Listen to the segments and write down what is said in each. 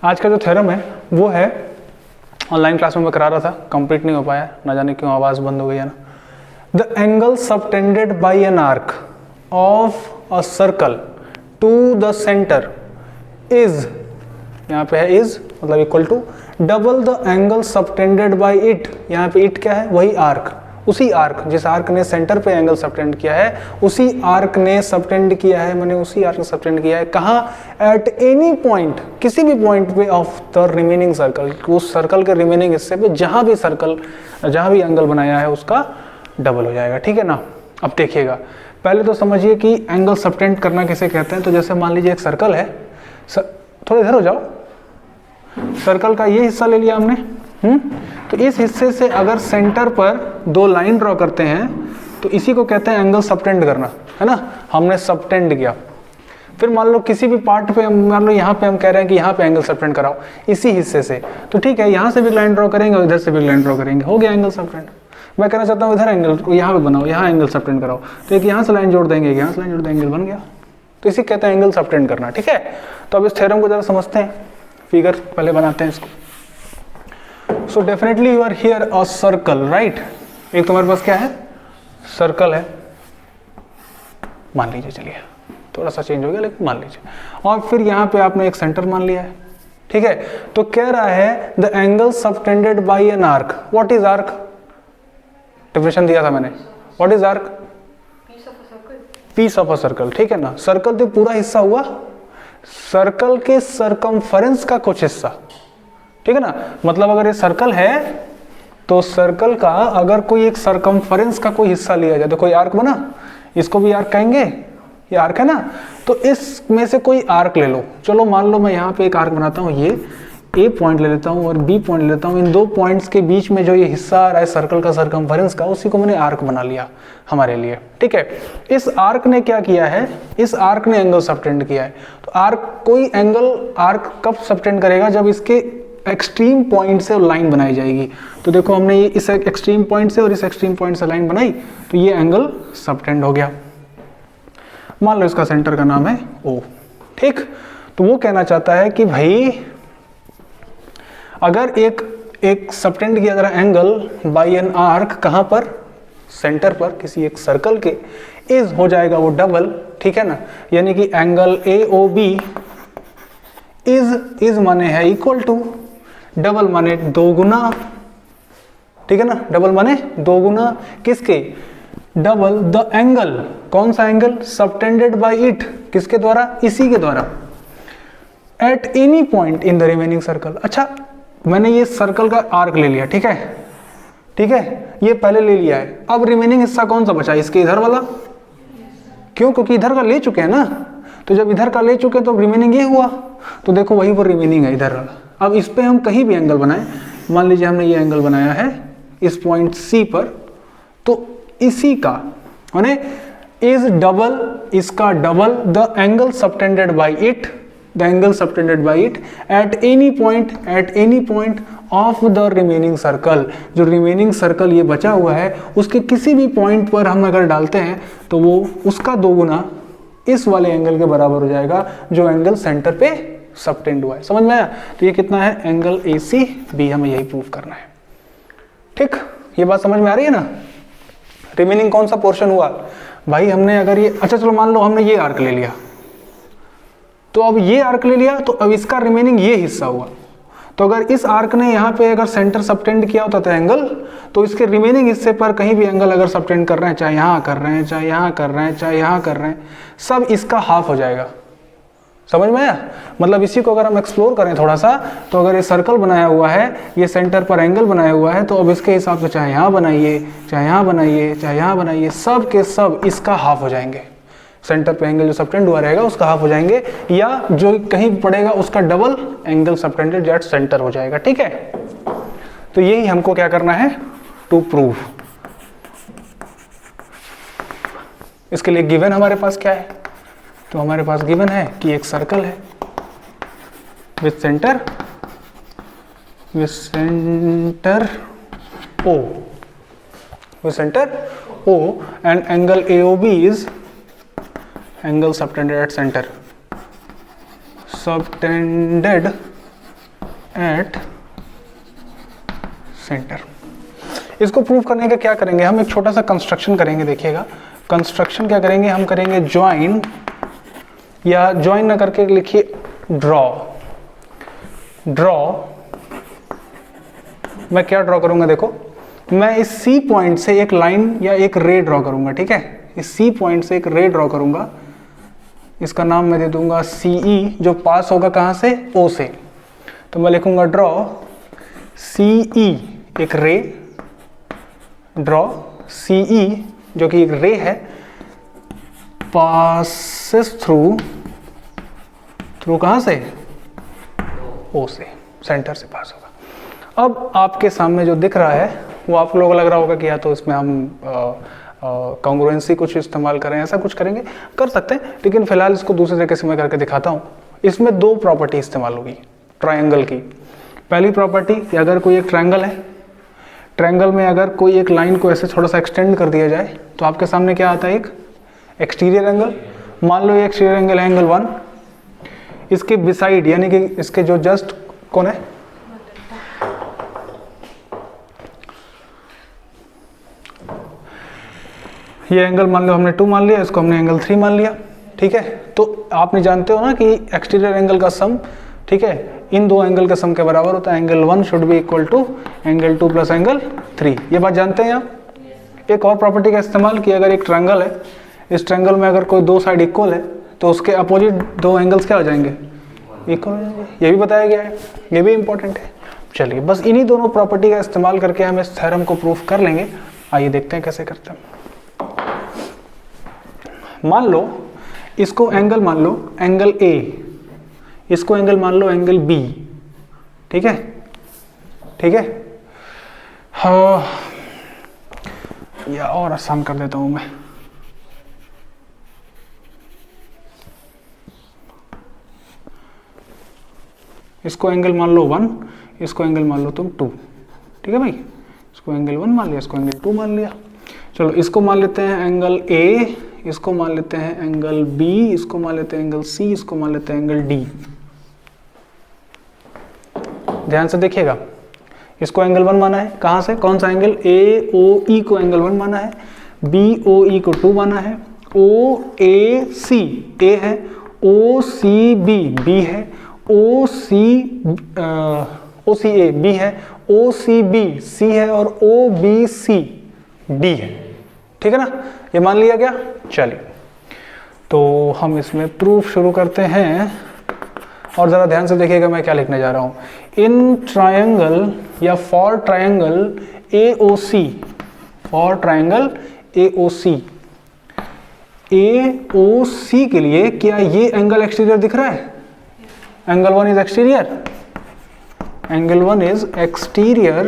आज का जो थ्योरम है वो है, ऑनलाइन क्लास में मैं करा रहा था, कंप्लीट नहीं हो पाया, ना जाने क्यों आवाज़ बंद हो गई है ना। The angle subtended by an arc of a circle to the centre is, यहाँ पे है इज मतलब equal to double the angle subtended by it, यहाँ पे इट क्या है, वही आर्क, उसी आर्क जिस आर्क ने सेंटर पे एंगल सबटेंड किया है, उसी आर्क ने सबटेंड किया है, मैंने उसी आर्क ने सबटेंड किया है कहाँ, एट एनी पॉइंट, किसी भी पॉइंट पे ऑफ द रिमेनिंग सर्कल, उस सर्कल के रिमेनिंग हिस्से पे जहाँ भी सर्कल, जहाँ भी एंगल बनाया है उसका डबल हो जाएगा, ठीक है ना। अब देखिएगा, पहले तो समझिए कि एंगल सबटेंड करना किसे कहते हैं। तो जैसे मान लीजिए एक सर्कल है, थोड़ा इधर हो जाओ, सर्कल का ये हिस्सा ले लिया हमने, तो इस हिस्से से अगर सेंटर पर दो लाइन ड्रॉ करते हैं तो इसी को कहते हैं एंगल सबटेंड करना, है ना। हमने सबटेंड किया, फिर मान लो किसी भी पार्ट पे, मान लो यहाँ पे हम कह रहे हैं कि यहाँ पे एंगल सबटेंड कराओ इसी हिस्से से, तो ठीक है, यहाँ से भी लाइन ड्रॉ करेंगे और इधर से भी लाइन ड्रॉ करेंगे, हो गया एंगल सबटेंड। मैं कहना चाहता हूँ इधर एंगल को यहाँ पे बनाओ, यहाँ एंगल सबटेंड कराओ, तो एक यहाँ से लाइन जोड़ देंगे, यहाँ से लाइन जोड़ देंगे, एंगल बन गया। तो इसी कहते हैं एंगल सबटेंड करना, ठीक है। तो अब इस थ्योरम को जरा समझते हैं, फिगर पहले बनाते हैं इसको। So definitely you are here a circle, right. एक तुम्हारे पास क्या है, सर्कल है, मान लीजिए, चलिए थोड़ा सा चेंज हो गया लेकिन मान लीजिए, और फिर यहाँ पे आपने एक सेंटर मान लिया है, ठीक है। तो कह रहा है the angle subtended by an arc, what is arc, definition दिया था मैंने, what is arc, piece of a circle, ठीक है ना। सर्कल तो पूरा हिस्सा हुआ, सर्कल के सरकमफरेंस का कुछ हिस्सा, ठीक है ना। मतलब अगर ये सर्कल है तो सर्कल का अगर कोई एक सरकमफरेंस का कोई हिस्सा लिया जाए तो कोई आर्क बना, इसको भी आर्क कहेंगे, ये आर्क है ना। तो इसमें से कोई आर्क ले लो, चलो मान लो मैं यहाँ पे एक आर्क बनाता हूँ, ये ए पॉइंट ले लेता हूँ और बी पॉइंट ले लेता हूँ, इन दो पॉइंट्स के बीच में जो ये हिस्सा आ रहा है सर्कल का सरकमफरेंस का, उसी को मैंने आर्क बना लिया हमारे लिए, ठीक है। इस आर्क ने क्या किया है, इस आर्क ने एंगल सबटेंड किया है। तो आर्क, कोई एंगल आर्क कब सबटेंड करेगा, जब इसके एक्सट्रीम पॉइंट से लाइन बनाई जाएगी। तो देखो हमने ये इस एक्सट्रीम पॉइंट से और इस एक्सट्रीम पॉइंट से लाइन बनाई, तो ये एंगल सबटेंड हो गया। मान लो इसका सेंटर का नाम है O, ठीक। तो वो कहना चाहता है कि भाई अगर एक सबटेंड किया जरा एंगल बाय एन आर्क, कहाँ पर, सेंटर पर किसी एक सर्कल के, इज हो जाएगा वो डबल, ठीक है ना। यानी कि एंगल AOB इज माने है इक्वल टू, डबल माने दो गुना, ठीक है ना, डबल माने दो गुना किसके, डबल द एंगल, कौन सा एंगल, सबटेंडेड बाय इट, किसके द्वारा, इसी के द्वारा, at any point in the remaining circle. अच्छा, मैंने ये सर्कल का आर्क ले लिया, ठीक है, ठीक है, ये पहले ले लिया है। अब रिमेनिंग हिस्सा कौन सा बचा, इसके इधर वाला, क्यों, क्योंकि इधर का ले चुके हैं ना। तो जब इधर का ले चुके तो रिमेनिंग ये हुआ, तो देखो वही पर रिमेनिंग है इधर वाला। अब इस पे हम कहीं भी एंगल बनाए, मान लीजिए हमने ये एंगल बनाया है इस पॉइंट C पर, तो इसी का माने इज डबल, इसका double the angle subtended bye it, the angle subtended bye it at any point of the remaining circle. जो रिमेनिंग सर्कल ये बचा हुआ है उसके किसी भी पॉइंट पर हम अगर डालते हैं तो वो उसका दो गुना इस वाले एंगल के बराबर हो जाएगा जो एंगल सेंटर पे सबटेंड हुआ है। समझ में आया। तो ये कितना है, एंगल ACB, हमें यही प्रूव करना है, ठीक। ये बात समझ में आ रही है ना। रिमेनिंग कौन सा पोर्शन हुआ भाई, हमने अगर ये, अच्छा चलो मान लो हमने ये आर्क ले लिया, तो अब ये आर्क ले लिया, तो अब इसका रिमेनिंग ये हिस्सा हुआ। तो अगर इस आर्क ने यहाँ पे अगर सेंटर सबटेंड किया होता था एंगल, तो इसके रिमेनिंग हिस्से पर कहीं भी एंगल अगर सबटेंड कर रहे हैं, चाहे यहाँ कर रहे हैं, चाहे यहाँ कर रहे हैं, चाहे यहाँ कर रहे हैं, सब इसका हाफ हो जाएगा। समझ में आया। मतलब इसी को अगर हम एक्सप्लोर करें थोड़ा सा, तो अगर ये सर्कल बनाया हुआ है, ये सेंटर पर एंगल बनाया हुआ है, तो अब इसके हिसाब से चाहे यहाँ बनाइए, चाहे यहाँ बनाइए, चाहे यहाँ बनाइए, सब के सब इसका हाफ हो जाएंगे। सेंटर पे एंगल जो सबटेंड हुआ रहेगा उसका हाफ हो जाएंगे, या जो कहीं पड़ेगा उसका double angle subtended at centre हो जाएगा, ठीक है। तो यही हमको क्या करना है, टू प्रूव। इसके लिए गिवन हमारे पास क्या है, तो हमारे पास गिवन है कि एक सर्कल है with centre O and angle AOB is angle subtended at center, subtended at centre. इसको प्रूव करने का क्या करेंगे, हम एक छोटा सा कंस्ट्रक्शन करेंगे। देखिएगा कंस्ट्रक्शन क्या करेंगे, हम करेंगे ज्वाइन, या ज्वाइन ना करके लिखिए ड्रॉ। मैं क्या ड्रॉ करूंगा, देखो मैं इस सी पॉइंट से एक लाइन या एक रे ड्रॉ करूंगा, ठीक है। इस सी पॉइंट से एक रे ड्रॉ करूंगा, इसका नाम मैं दे दूंगा सीई, जो पास होगा कहां से, ओ से। तो मैं लिखूंगा ड्रॉ सीई, एक रे, ड्रॉ सीई जो कि एक रे है, पासेस थ्रू कहां से, ओ से, सेंटर से पास होगा। अब आपके सामने जो दिख रहा है वो आप लोगों को लग रहा होगा कि या तो इसमें हम कॉन्ग्रुएंसी कुछ इस्तेमाल करें, ऐसा कुछ करेंगे, कर सकते हैं, लेकिन फिलहाल इसको दूसरे तरीके से मैं करके दिखाता हूँ। इसमें दो प्रॉपर्टी इस्तेमाल होगी ट्रायंगल की। पहली प्रॉपर्टी कि अगर कोई एक ट्रायंगल है, ट्रायंगल में अगर कोई एक लाइन को ऐसे थोड़ा सा एक्सटेंड कर दिया जाए तो आपके सामने क्या आता है, एक एक्सटीरियर एंगल। मान लो ये एक्सटीरियर एंगल है एंगल 1, इसके बिसाइड यानी कि इसके जो जस्ट कौन है, ये एंगल मान लो हमने 2 मान लिया, इसको हमने एंगल 3 मान लिया, ठीक है। तो आपने जानते हो ना कि एक्सटीरियर एंगल का सम, ठीक है, इन दो एंगल के सम के बराबर होता है। Angle 1 should be equal to angle 2 plus angle 3, ये बात जानते हैं आप। एक और प्रॉपर्टी का इस्तेमाल कि अगर एक ट्रायंगल है, इस ट्रायंगल में अगर कोई दो साइड इक्वल है तो उसके अपोजिट दो एंगल्स क्या हो जाएंगे, इक्वल हो जाएंगे। ये भी बताया गया है, ये भी इंपॉर्टेंट है। चलिए बस इन्हीं दोनों प्रॉपर्टी का इस्तेमाल करके हम इस थ्योरम को प्रूफ कर लेंगे। आइए देखते हैं कैसे करते हैं। मान लो इसको एंगल मान लो एंगल ए, इसको एंगल मान लो एंगल बी, ठीक है, ठीक है। हाँ, या और आसान कर देता हूं मैं, इसको एंगल मान लो 1, इसको एंगल मान लो तुम 2, ठीक है भाई। इसको एंगल 1 मान लिया, इसको एंगल 2 मान लिया। चलो इसको मान लेते हैं एंगल ए, इसको मान लेते हैं एंगल बी, इसको मान लेते हैं एंगल सी, इसको मान लेते हैं एंगल डी। ध्यान से देखिएगा, इसको एंगल 1 माना है, कहां से, कौन सा एंगल, ए ओ ई को एंगल 1 माना है, बी ओ ई को 2 माना है, ओ ए सी ए है, ओ सी बी बी है, ओ सी ए बी है, ओ सी बी सी है, और ओ बी सी डी है, ठीक है ना, ये मान लिया गया। चलिए तो हम इसमें प्रूफ शुरू करते हैं, और ज़रा ध्यान से देखिएगा मैं क्या लिखने जा रहा हूँ। इन ट्रायंगल या for triangle AOC, for triangle AOC, AOC के लिए क्या ये एंगल एक्सटीरियर दिख रहा है, angle 1 is exterior, angle 1 is exterior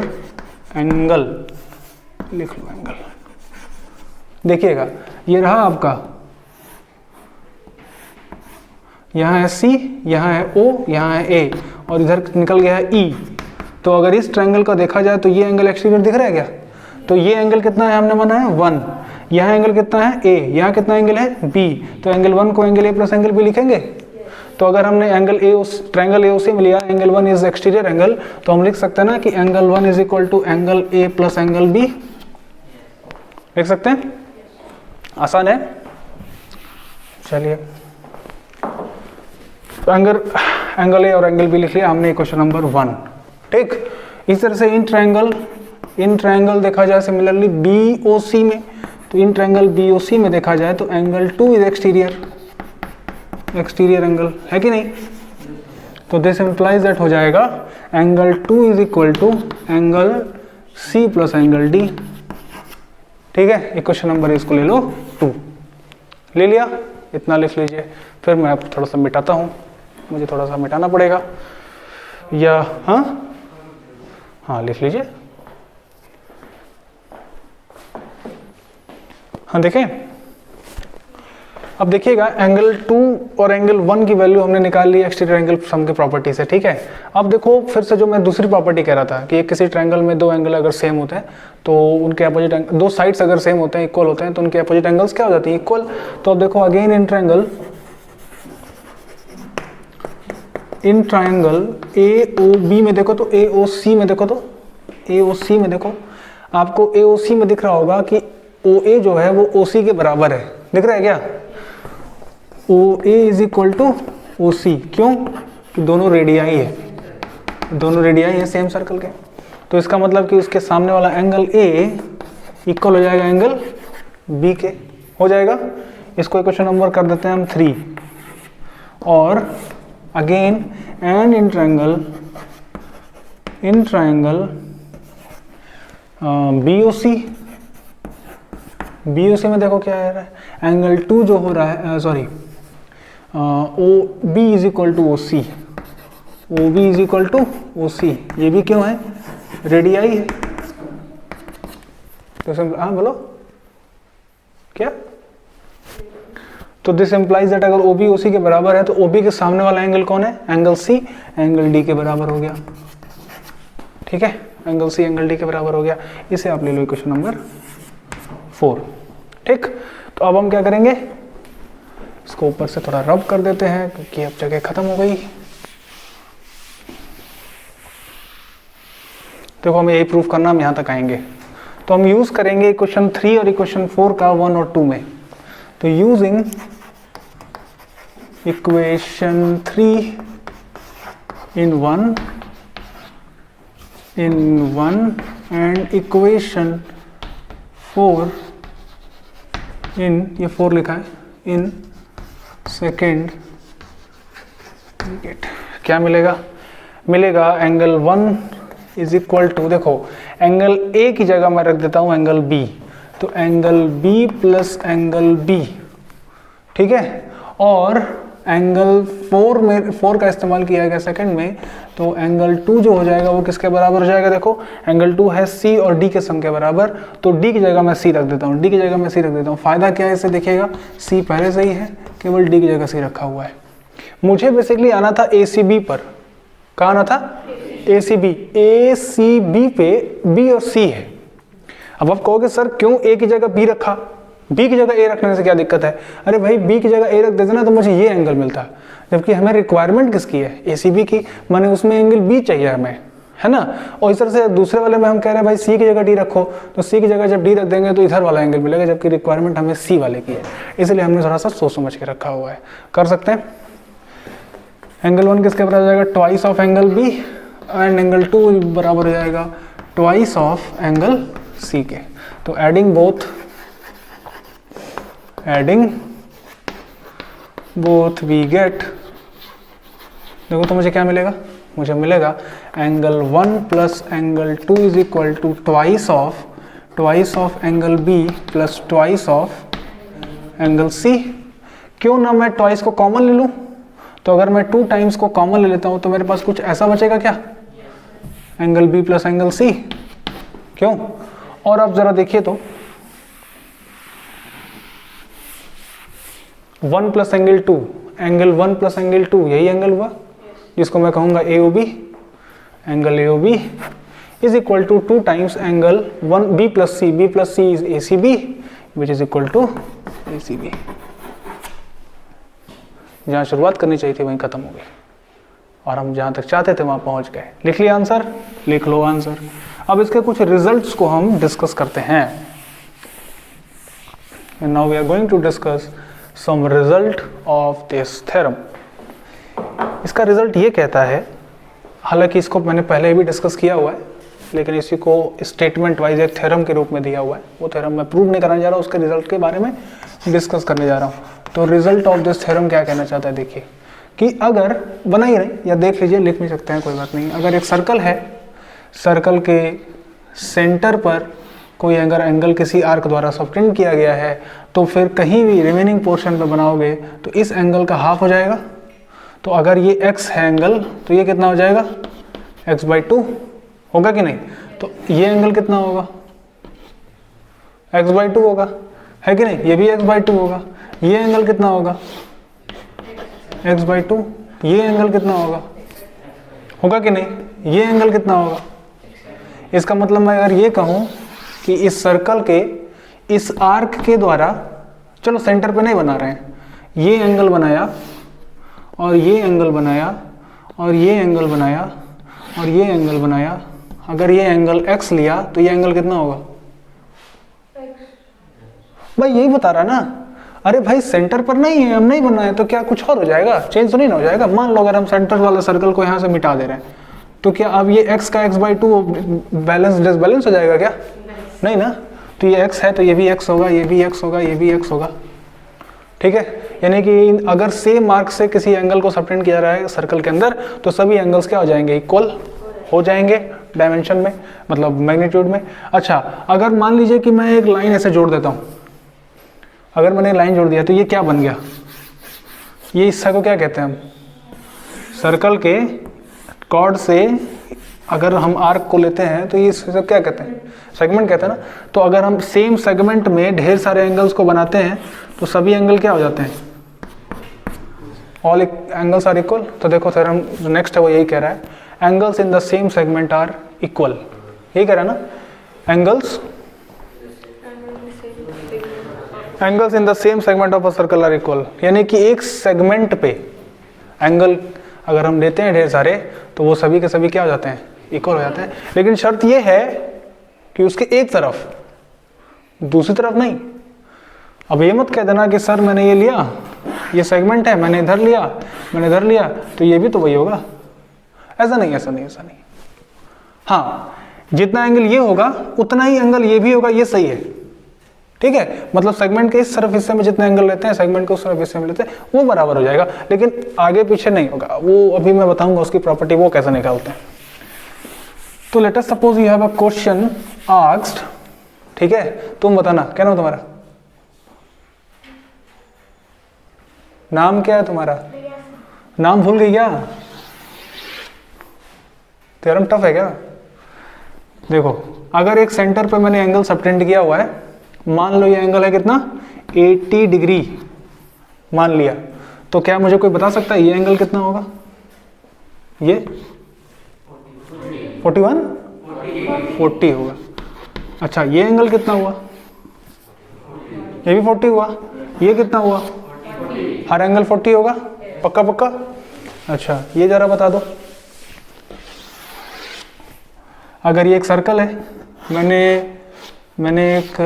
angle, लिख लो एंगल। देखिएगा ये रहा आपका, यहाँ है C, यहाँ है O, यहाँ है A, और इधर निकल गया है E। तो अगर इस ट्रायंगल का देखा जाए तो ये एंगल एक्सटीरियर दिख रहा है क्या, तो ये एंगल कितना है हमने माना है 1, यहाँ एंगल कितना है A, यहाँ कितना एंगल है B, तो एंगल 1 को angle A plus angle B लिखेंगे। तो अगर हमने एंगल ट्रायंगल AOC में लिया एंगल 1 इज एक्सटीरियर एंगल, तो हम लिख सकते हैं ना कि angle 1 is equal to angle A plus angle B, लिख सकते हैं, आसान है। चलिए तो एंगल ए और एंगल बी लिख लिया हमने क्वेश्चन नंबर 1, ठीक। इस तरह से इन ट्रायंगल देखा जाए सिमिलरली BOC में, तो इन ट्रायंगल BOC में देखा जाए तो एंगल 2 इज एक्सटीरियर एंगल है कि नहीं। तो दिस इंप्लाइज दैट हो जाएगा angle 2 is equal to angle C plus angle D, ठीक है। इक्वेशन नंबर इसको ले लो 2, ले लिया, इतना लिख लीजिए। फिर मैं आप थोड़ा सा मिटाता हूँ, मुझे थोड़ा सा मिटाना पड़ेगा, या हाँ लिख लीजिए। हाँ देखें, अब देखिएगा एंगल 2 और एंगल 1 की वैल्यू हमने निकाल ली एक्सटीरियर एंगल सम की प्रॉपर्टी से, ठीक है। अब देखो फिर से जो मैं दूसरी प्रॉपर्टी कह रहा था कि किसी ट्रायंगल में दो एंगल अगर सेम होते हैं तो उनके अपोजिट, दो साइड्स अगर सेम होते हैं, इक्वल होते हैं, तो उनके अपोजिट एंगल्स क्या हो जाती हैं, इक्वल। तो अब देखो again in triangle in triangle A O B में देखो तो ए ओ सी में देखो तो ए ओ सी में देखो, आपको ए ओ सी में दिख रहा होगा कि ओ ए जो है वो ओ सी के बराबर है, दिख रहा है क्या? ओ ए इज इक्वल टू ओ सी, क्यों? कि दोनों रेडियाई है, दोनों रेडियाई है सेम सर्कल के, तो इसका मतलब कि उसके सामने वाला एंगल ए इक्वल हो जाएगा एंगल बी के, हो जाएगा। इसको इक्वेशन नंबर कर देते हैं हम 3। और again and in triangle B O C में देखो क्या है रहा है, एंगल 2 जो हो रहा है, sorry O B is equal to O C, O B is equal to O C, ये भी क्यों है? रेडियाई है। तो हाँ बोलो क्या? तो दिस एम्प्लाइज दैट अगर ओ बी ओ सी के बराबर है तो ओ बी के सामने वाला एंगल कौन है? एंगल सी एंगल डी के बराबर हो गया, ठीक है? एंगल सी एंगल डी के बराबर हो गया। इसे आप ले लो इक्वेशन नंबर 4, ठीक? तो अब हम क्या करेंगे, इसको ऊपर से थोड़ा रब कर देते हैं क्योंकि अब जगह खत्म हो गई। देखो हमें यही प्रूफ करना, हम यहाँ तक आएंगे तो हम यूज करेंगे इक्वेशन 3 और इक्वेशन 4 का 1 और 2 में। तो using equation 3 in 1 and equation 4 in, ये 4 लिखा है, इन सेकेंड, क्या मिलेगा? मिलेगा एंगल 1 इज इक्वल टू, देखो एंगल ए की जगह मैं रख देता हूं एंगल बी, तो angle B plus angle B, ठीक है? और एंगल 4 का इस्तेमाल किया गया सेकंड में, तो एंगल 2 जो हो जाएगा वो किसके बराबर हो जाएगा? देखो एंगल 2 है सी और डी के सम के बराबर, तो डी की जगह मैं सी रख देता हूँ, डी की जगह मैं सी रख देता हूँ। फायदा क्या है इससे देखिएगा, सी पहले से ही है, केवल डी की जगह सी रखा हुआ है। मुझे बेसिकली आना था ए सी बी पर, कहाँ आना था? ए सी बी पे बी और सी है। अब आप कहोगे सर क्यों ए की जगह बी रखा, बी की जगह ए रखने से क्या दिक्कत है? अरे भाई बी की जगह ए रख देते ना तो मुझे ये एंगल मिलता, जबकि हमें रिक्वायरमेंट किसकी है? एसीबी की, माने उसमें एंगल बी चाहिए हमें, है ना? और इस तरह से दूसरे वाले में हम कह रहे हैं भाई सी की जगह डी रखो, तो सी की जगह जब डी रख देंगे तो इधर वाला एंगल मिलेगा, जबकि रिक्वायरमेंट हमें सी वाले की है, इसलिए हमने थोड़ा सा सोच समझ के रखा हुआ है। कर सकते हैं। एंगल 1 किसके बराबर हो जाएगा? Twice of angle B, and angle 2 बराबर हो जाएगा ट्वाइस ऑफ एंगल सी के। तो एडिंग बोथ वी गेट, देखो तो मुझे क्या मिलेगा? मुझे मिलेगा angle 1 plus angle 2 is equal to twice of angle B plus twice of angle C. क्यों ना मैं ट्वाइस को कॉमन ले लूं? तो अगर मैं 2 टाइम्स को कॉमन ले लेता हूं तो मेरे पास कुछ ऐसा बचेगा क्या? Angle B plus angle C, क्यों? और अब जरा देखिए तो 1 plus angle 2, angle 1 plus angle 2 यही एंगल हुआ जिसको मैं कहूंगा AOB, angle AOB is equal to 2 times angle 1 B plus C is ACB which is equal to ACB। जहां शुरुआत करनी चाहिए थी वहीं खत्म हो गई, और हम जहां तक चाहते थे वहां पहुंच गए। लिख लिया आंसर? लिख लो आंसर। अब इसके कुछ रिजल्ट्स को हम डिस्कस करते हैं। And now we are going to discuss some result of this theorem. इसका रिजल्ट ये कहता है, हालांकि इसको मैंने पहले भी डिस्कस किया हुआ है, लेकिन इसी को स्टेटमेंट वाइज एक थ्योरम के रूप में दिया हुआ है। वो थ्योरम मैं प्रूव नहीं कराने जा रहा हूँ, उसके रिजल्ट के बारे में डिस्कस करने जा रहा हूँ। तो रिजल्ट ऑफ दिस थ्योरम क्या कहना चाहता है, देखिए कि अगर बना ही रहे या देख लीजिए, लिख नहीं सकते हैं कोई बात नहीं। अगर एक सर्कल है, सर्कल के सेंटर पर कोई अगर एंगल किसी आर्क द्वारा सबटेंड किया गया है, तो फिर कहीं भी रिमेनिंग पोर्शन पे बनाओगे तो इस एंगल का हाफ हो जाएगा। तो अगर ये x है एंगल, तो ये कितना हो जाएगा? x/2 होगा कि नहीं? तो ये एंगल कितना होगा? x/2 होगा, है कि नहीं? ये भी x/2 होगा। ये एंगल कितना होगा? x/2। ये एंगल कितना होगा कि नहीं? ये एंगल कितना होगा? इसका मतलब मैं अगर ये कहूं कि इस सर्कल के इस आर्क के द्वारा, चलो सेंटर पे नहीं बना रहे हैं, ये एंगल बनाया और ये एंगल बनाया और ये एंगल बनाया और ये एंगल बनाया, अगर ये एंगल x लिया तो ये एंगल कितना होगा? भाई यही बता रहा ना। अरे भाई सेंटर पर नहीं है, हम नहीं बनना है तो क्या कुछ और हो जाएगा? चेंज तो नहीं ना हो जाएगा। मान लो अगर हम सेंटर वाला सर्कल को यहाँ से मिटा दे रहे हैं तो क्या अब ये x का x/2 बैलेंस डिसबैलेंस हो जाएगा क्या? नहीं ना। तो ये x है तो ये भी x होगा, ये भी x होगा, ये भी x होगा। ठीक है, यानी कि अगर सेम मार्क से किसी एंगल को सबटेंड किया रहा है सर्कल के अंदर तो सभी एंगल्स क्या हो जाएंगे? इक्वल हो जाएंगे डायमेंशन में, मतलब मैग्नीट्यूड में। अच्छा, अगर मान लीजिए कि मैं एक लाइन ऐसे जोड़ देता हूँ, अगर मैंने लाइन जोड़ दिया तो ये क्या बन गया? ये हिस्सा को क्या कहते हैं हम? सर्कल के कॉर्ड से अगर हम आर्क को लेते हैं तो ये सब क्या कहते हैं? सेगमेंट कहते हैं ना। तो अगर हम सेम सेगमेंट में ढेर सारे एंगल्स को बनाते हैं तो सभी एंगल क्या हो जाते हैं? All angles are equal. तो देखो थ्योरम जो नेक्स्ट है वो यही कह रहा है, angles in the same segment are equal. यही कह रहा है ना, angles in the same segment of a circle are equal. यानी कि एक सेगमेंट पे एंगल अगर हम लेते हैं ढेर सारे तो वो सभी के सभी क्या हो जाते हैं? इक्वल हो जाते हैं। लेकिन शर्त ये है कि उसके एक तरफ, दूसरी तरफ नहीं। अब ये मत कह देना कि सर मैंने ये लिया, ये सेगमेंट है, मैंने इधर लिया, मैंने इधर लिया तो ये भी तो वही होगा। ऐसा नहीं, ऐसा नहीं, ऐसा नहीं। हाँ, जितना एंगल ये होगा उतना ही एंगल ये भी होगा, ये सही है। ठीक है, मतलब सेगमेंट के इस तरफ हिस्से में जितने एंगल लेते हैं सेगमेंट के उस तरफ हिस्से में लेते हैं वो बराबर हो जाएगा, लेकिन आगे पीछे नहीं होगा। वो अभी मैं बताऊंगा उसकी प्रॉपर्टी, वो कैसे निकालते हैं। तो let us suppose you have a question asked. ठीक है, तुम बताना क्या नाम तुम्हारा? नाम क्या है तुम्हारा? नाम भूल गई क्या? थ्योरम टफ है क्या? देखो, अगर एक सेंटर पे मैंने एंगल सबटेंड किया हुआ है, मान लो ये एंगल है कितना? 80 डिग्री मान लिया, तो क्या मुझे कोई बता सकता है ये एंगल कितना होगा? ये 41 40 होगा। अच्छा, ये एंगल कितना हुआ? ये भी 40 हुआ। ये कितना हुआ? हर एंगल 40 होगा, पक्का पक्का? अच्छा, ये जरा बता दो। अगर ये एक सर्कल है, मैंने एक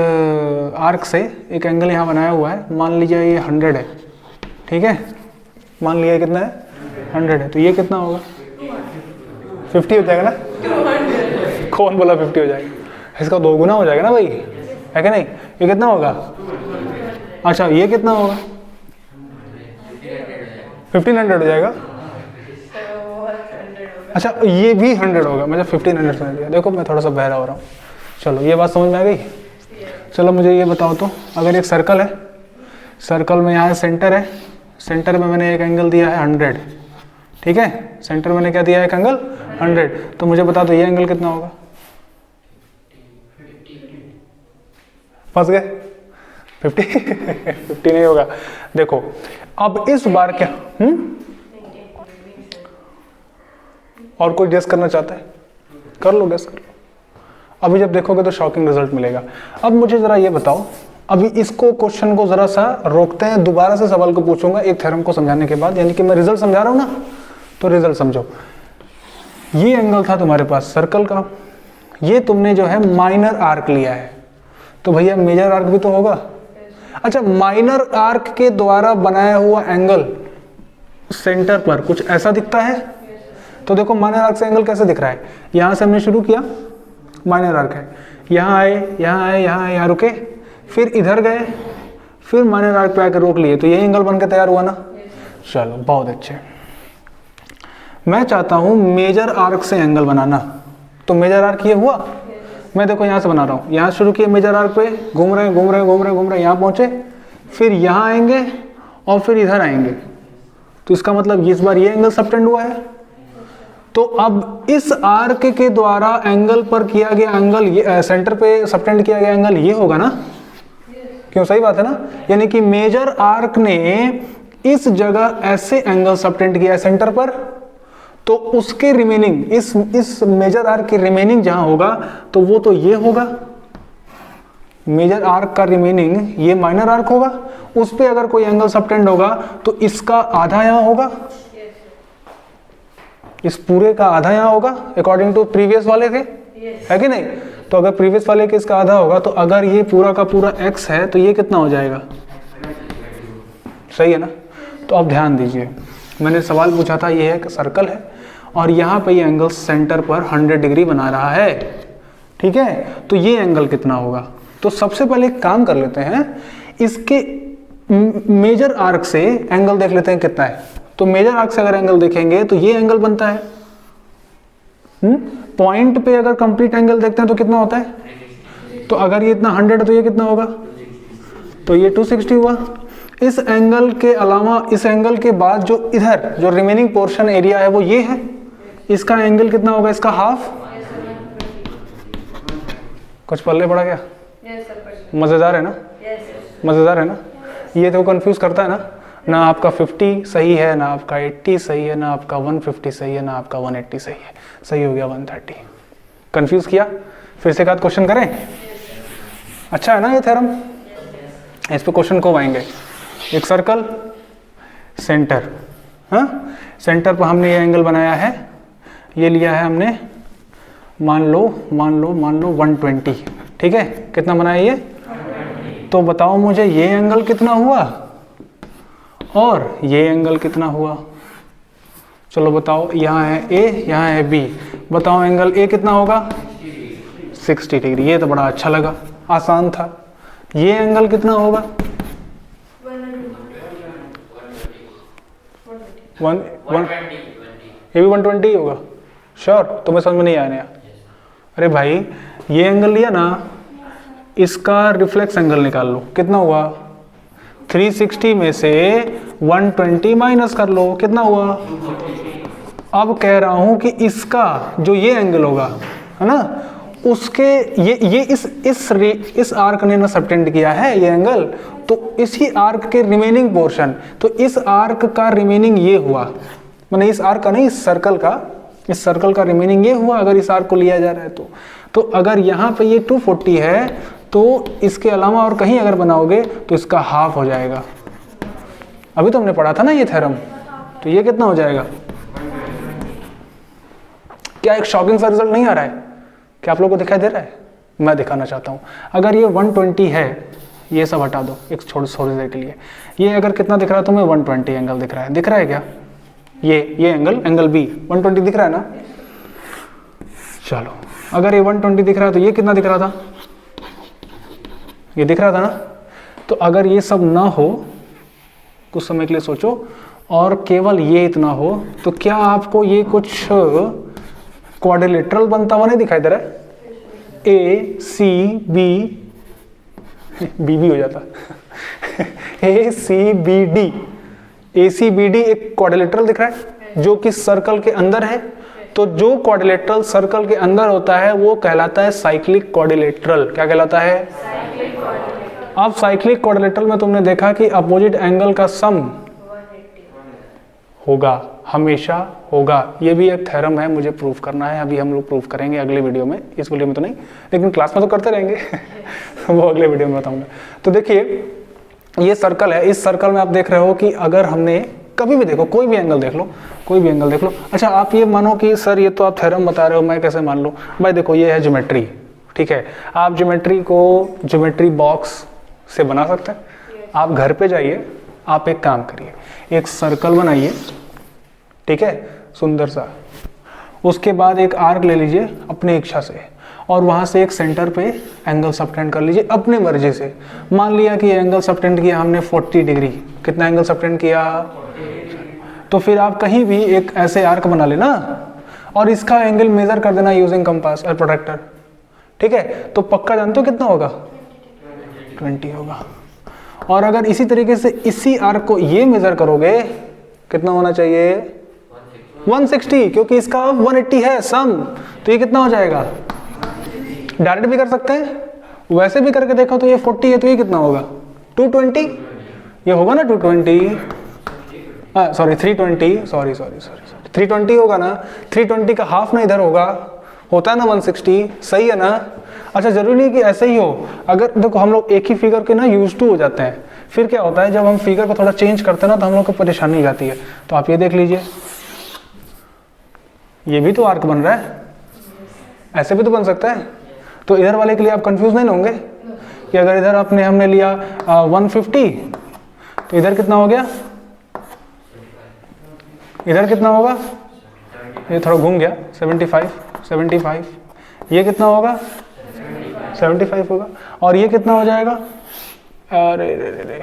आर्क से एक एंगल यहाँ बनाया हुआ है, मान लीजिए ये 100 है। ठीक है, मान लिया कितना है? 100 है। तो ये कितना होगा? 50 हो जाएगा ना? कौन बोला 50 हो जाएगा? इसका 2 गुना हो जाएगा ना भाई, है कि नहीं? ये कितना होगा? अच्छा, ये कितना होगा? 1500 हो जाएगा। अच्छा, ये भी 100 होगा। मुझे 1500 समझ गया। देखो मैं थोड़ा सा बहरा हो रहा हूँ। चलो, ये बात समझ में आ गई। चलो मुझे ये बताओ तो, अगर एक सर्कल है, सर्कल में यहाँ सेंटर है, सेंटर में मैंने एक एंगल दिया है 100। ठीक है, सेंटर में मैंने क्या दिया है? एक एंगल 100। तो मुझे बता दो ये एंगल कितना होगा? फंस गए? 50 50 नहीं होगा। देखो अब इस बार क्या और कोई गेस करना चाहता है? कर लो, गेस कर लो। अभी जब देखोगे तो शॉकिंग रिजल्ट मिलेगा। अब मुझे जरा ये बताओ, अभी इसको क्वेश्चन को जरा सा रोकते हैं, दोबारा से सवाल को पूछूंगा एक थ्योरम को समझाने के बाद, यानी कि मैं रिजल्ट समझा रहा हूं ना, तो रिजल्ट समझो। ये एंगल था तुम्हारे पास सर्कल का, ये तुमने जो है माइनर आर्क लिया है, तो भैया मेजर आर्क भी तो होगा। अच्छा, माइनर आर्क के द्वारा बनाया हुआ एंगल सेंटर पर कुछ ऐसा दिखता है। तो देखो माइनर आर्क से एंगल कैसे दिख रहा है? यहां से हमने शुरू किया, माइनर आर्क है, यहाँ आए, यहाँ आए, यहाँ आए, यहाँ रुके, फिर इधर गए, फिर माइनर आर्क पे आकर रोक लिए, तो यही एंगल बनकर तैयार हुआ ना। चलो बहुत अच्छे। मैं चाहता हूँ मेजर आर्क से एंगल बनाना, तो मेजर आर्क ये हुआ। मैं देखो यहाँ से बना रहा हूँ, यहाँ शुरू किए मेजर आर्क पे, घूम रहे घूम रहे घूम रहे घूम रहे, यहाँ पहुँचे, फिर यहाँ आएंगे और फिर इधर आएंगे, तो इसका मतलब इस बार ये एंगल सबटेंड हुआ है। तो अब इस आर्क के द्वारा एंगल पर किया गया एंगल, ये सेंटर पे सबटेंड किया गया एंगल ये होगा ना? क्यों? सही बात है ना। यानी कि मेजर आर्क ने इस जगह ऐसे एंगल सबटेंड किया है सेंटर पर, तो उसके रिमेनिंग इस मेजर आर्क के रिमेनिंग जहां होगा तो वो तो ये होगा। मेजर आर्क का रिमेनिंग ये माइनर आर्क होगा, उस पे अगर कोई एंगल सबटेंड होगा तो इसका आधा यहां होगा। इस पूरे का आधा यहाँ होगा अकॉर्डिंग टू प्रीवियस वाले के, है कि नहीं? तो अगर प्रीवियस वाले के इसका आधा होगा तो अगर ये पूरा का पूरा x है तो ये कितना हो जाएगा? सही है ना? तो अब ध्यान दीजिए, मैंने सवाल पूछा था, ये एक सर्कल है और यहाँ पे ये एंगल सेंटर पर 100 डिग्री बना रहा है, ठीक है? तो ये एंगल कितना होगा? तो सबसे पहले एक काम कर लेते हैं, इसके मेजर आर्क से एंगल देख लेते हैं कितना है। तो मेजर आर्क से अगर एंगल देखेंगे तो ये एंगल बनता है। पॉइंट पे अगर कंप्लीट एंगल देखते हैं तो कितना होता है? तो अगर ये इतना 100 है तो ये कितना होगा? तो ये 260 हुआ। इस एंगल के अलावा इस एंगल के बाद जो इधर जो रिमेनिंग पोर्शन एरिया है वो ये है, इसका एंगल कितना होगा? इसका हाफ। कुछ पल्ले पड़ा क्या? मजेदार है ना? मजेदार है ना? ये तो कंफ्यूज करता है ना आपका 50 सही है, ना आपका 80 सही है, ना आपका 150 सही है, ना आपका 180 सही है। सही हो गया 130। कंफ्यूज किया? फिर से एक आध क्वेश्चन करें? अच्छा है ना ये थ्योरम? इस पे क्वेश्चन को आएंगे। एक सर्कल, सेंटर, हाँ सेंटर पर हमने ये एंगल बनाया है, ये लिया है हमने, मान लो 120, ठीक है? कितना बनाया ये? तो बताओ मुझे ये एंगल कितना हुआ और ये एंगल कितना हुआ? चलो बताओ, यहाँ है A, यहाँ है B, बताओ एंगल A कितना होगा? 60 डिग्री। ये तो बड़ा अच्छा लगा, आसान था। ये एंगल कितना होगा? 120। ये भी 120 होगा? श्योर? तुम्हें समझ में नहीं आया? अरे भाई ये एंगल लिया ना, इसका रिफ्लेक्स एंगल निकाल लो, कितना हुआ? 360 में से 120 माइनस कर लो, कितना हुआ? अब कह रहा हूं कि इसका जो ये एंगल होगा, है ना, उसके ये इस आर्क ने ना सबटेंड किया है ये एंगल, तो इसी आर्क के रिमेनिंग पोर्शन, तो इस आर्क का रिमेनिंग ये हुआ, माने इस आर्क का नहीं, इस सर्कल का रिमेनिंग ये हुआ अगर इस आर्क को लिया जा रहा है तो अगर यहाँ पे ये 240 है तो इसके अलावा और कहीं अगर बनाओगे तो इसका हाफ हो जाएगा। अभी तो हमने पढ़ा था ना ये थ्योरम। तो ये कितना हो जाएगा? क्या एक शॉकिंग सा रिजल्ट नहीं आ रहा है? क्या आप लोगों को दिखाई दे रहा है? मैं दिखाना चाहता हूँ। अगर ये 120 है, ये सब हटा दो एक थोड़ी देर के लिए, ये अगर कितना दिख रहा है तुम्हें? 120 एंगल दिख रहा है। दिख रहा है क्या? ये एंगल बी 120 दिख रहा है ना? चलो, अगर ये 120 दिख रहा है तो ये कितना दिख रहा था? ये दिख रहा था ना? तो अगर ये सब ना हो, कुछ समय के लिए सोचो, और केवल ये इतना हो, तो क्या आपको ये कुछ क्वाड्रिलेटरल बनता हुआ नहीं दिखाई दे रहा है? ए सी बी भी हो जाता ए सी बी डी, ACBD एक क्वाड्रिलेटरल दिख रहा है जो कि सर्कल के अंदर है। तो जो क्वाड्रिलेटरल सर्कल के अंदर होता है वो कहलाता है साइक्लिक क्वाड्रिलेटरल। क्या कहलाता है? अब साइक्लिक क्वाड्रिलेटरल में तुमने देखा कि अपोजिट एंगल का सम होगा, हमेशा होगा। ये भी एक थ्योरम है, मुझे प्रूफ करना है। अभी हम लोग प्रूफ करेंगे अगले वीडियो में, इस वीडियो में तो नहीं, लेकिन क्लास में तो करते रहेंगे वो अगले वीडियो में बताऊंगा। तो देखिए ये सर्कल है, इस सर्कल में आप देख रहे हो कि अगर हमने कभी भी देखो, कोई भी एंगल देख लो, कोई भी एंगल देख लो। अच्छा आप ये मानो कि सर ये तो आप थ्योरम बता रहे हो, मैं कैसे मान लूँ? भाई देखो ये है ज्योमेट्री, ठीक है? आप ज्योमेट्री को ज्योमेट्री बॉक्स से बना सकते हैं। आप घर पे जाइए, आप एक काम करिए, एक सर्कल बनाइए, ठीक है, सुंदर सा, उसके बाद एक आर्क ले लीजिए अपनी इच्छा से, और वहाँ से एक सेंटर पे एंगल सबटेंड कर लीजिए अपने मर्जी से। मान लिया कि एंगल सबटेंड किया हमने 40 डिग्री, कितना एंगल सबटेंड किया? तो फिर आप कहीं भी एक ऐसे आर्क बना लेना और इसका एंगल मेजर कर देना यूजिंग कंपास और प्रोट्रैक्टर, ठीक है? तो पक्का जानते हो कितना होगा? 20 होगा। और अगर इसी तरीके से इसी आर्क को ये मेजर करोगे, कितना होना चाहिए? 160, क्योंकि इसका 180 है सम, तो ये कितना हो जाएगा? डायरेक्ट भी कर सकते हैं, वैसे भी करके देखो तो ये 40 है, तो ये कितना होगा? 220, ये होगा ना 220, सॉरी 320, सॉरी 320 होगा ना? 320 का हाफ ना इधर होता है ना 160, सही है ना? अच्छा जरूरी नहीं कि ऐसे ही हो, अगर देखो हम लोग एक ही फिगर के ना यूज टू हो जाते हैं, फिर क्या होता है जब हम फिगर को थोड़ा चेंज करते हैं ना तो हम लोग को परेशानी आती है। तो आप ये देख लीजिए, ये भी तो आर्क बन रहा है, ऐसे भी तो बन सकता है। तो इधर वाले के लिए आप कंफ्यूज नहीं होंगे कि अगर इधर हमने लिया 150 तो इधर कितना हो गया, इधर कितना होगा, ये थोड़ा घूम गया, 75, ये कितना होगा 75 होगा, और ये कितना हो जाएगा, अरे रे रे रे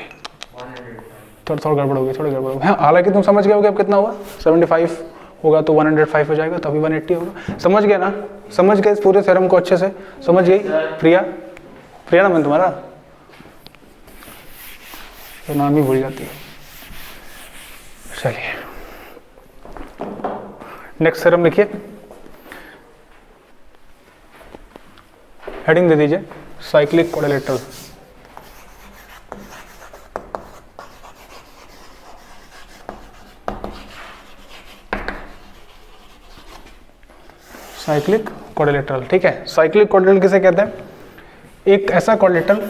थोड़ा गड़बड़ होगी, थोड़ी गड़बड़ होगी। हाँ, हालांकि तुम समझ गए होगे अब कितना हुआ, 75 होगा तो 105 हो जाएगा, तभी 180 होगा। समझ गए ना, समझ गए इस पूरे थ्योरम को अच्छे से, समझ गई प्रिया? प्रिया ना मैं तुम्हारा तो नाम ही भूल जाती है। चलिए नेक्स्ट थ्योरम लिखिए, हेडिंग दे दीजिए साइक्लिक क्वाड्रिलेटरल। साइक्लिक क्वाड्रिलेटरल, ठीक है। साइक्लिक क्वाड्रिलेटरल किसे कहते हैं? एक ऐसा क्वाड्रिलेटरल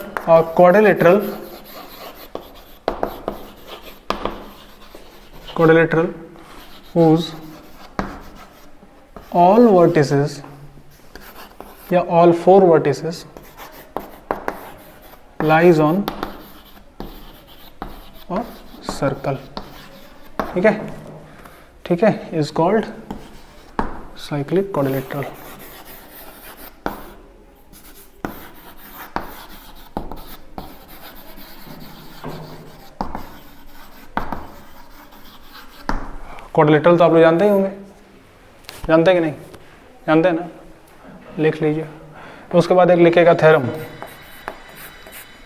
whose all vertices या all 4 vertices lies on a circle, ठीक है, ठीक है, is called cyclic quadrilateral। Quadrilateral तो आप लोग जानते ही होंगे, जानते हैं कि नहीं? जानते हैं ना, लिख लीजिए। तो उसके बाद एक लिखेगा थ्योरम,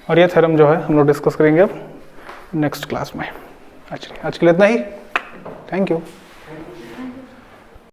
और ये थ्योरम जो है हम लोग डिस्कस करेंगे अब नेक्स्ट क्लास में। आज के लिए इतना ही, थैंक यू।